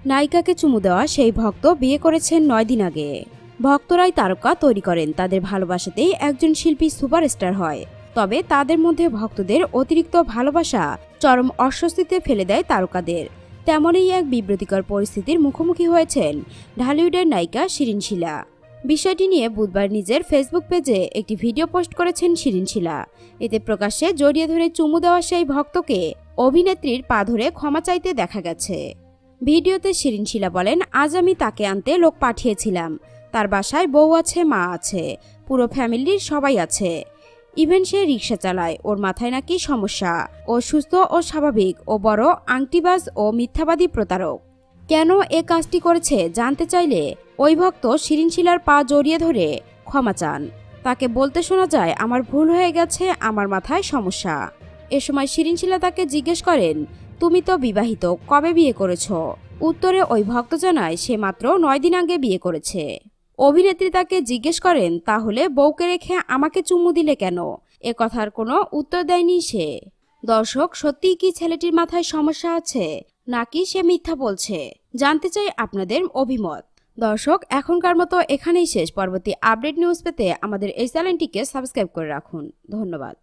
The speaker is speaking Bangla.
নায়িকাকে চুমু দেওয়া সেই ভক্ত বিয়ে করেছেন 9 দিন আগে। ভক্তরাই তারকা তৈরি করেন, তাদের ভালোবাসাতেই একজন শিল্পী সুপারস্টার হয়। তবে তাদের মধ্যে ভক্তদের অতিরিক্ত ভালোবাসা চরম অস্বস্তিতে ফেলে দেয় তারকাদের। তেমনই এক বিব্রতিকর পরিস্থিতির মুখোমুখি হয়েছেন ঢালিউডের নায়িকা শিরিন শিলা। বিষয়টি নিয়ে বুধবার নিজের ফেসবুক পেজে একটি ভিডিও পোস্ট করেছেন শিরিন শিলা। এতে প্রকাশ্যে জড়িয়ে ধরে চুমু দেওয়া সেই ভক্তকে অভিনেত্রীর পা ধরে ক্ষমা চাইতে দেখা গেছে। ভিডিওতে শিরিন শিলা বলেন, আজ আমি তাকে আনতে লোক পাঠিয়েছিলাম। তার বাসায় বউ আছে, মা আছে, পুরো ফ্যামিলির সবাই আছে। ইভেন সে রিক্সা চালায়, ওর মাথায় নাকি সমস্যা। ও সুস্থ ও স্বাভাবিক, ও বড় আংটিবাজ ও মিথ্যাবাদী প্রতারক। কেন এ কাজটি করেছে জানতে চাইলে ওই ভক্ত শিরিন শিলার পা জড়িয়ে ধরে ক্ষমা চান। তাকে বলতে শোনা যায়, আমার ভুল হয়ে গেছে, আমার মাথায় সমস্যা। এ সময় শিরিন শিলা তাকে জিজ্ঞেস করেন, তুমি তো বিবাহিত, কবে বিয়ে করেছ? উত্তরে ওই ভক্ত জানায় সে মাত্র 9 দিন আগে বিয়ে করেছে। অভিনেত্রী তাকে জিজ্ঞেস করেন, তাহলে বউকে রেখে আমাকে চুমু দিলে কেন? এ কথার কোনো উত্তর দেয়নি সে। দর্শক, সত্যিই কি ছেলেটির মাথায় সমস্যা আছে, নাকি সে মিথ্যা বলছে? জানতে চাই আপনাদের অভিমত। দর্শক, এখনকার মতো এখানেই শেষ। পরবর্তী আপডেট নিউজ পেতে আমাদের এই চ্যানেলটিকে সাবস্ক্রাইব করে রাখুন। ধন্যবাদ।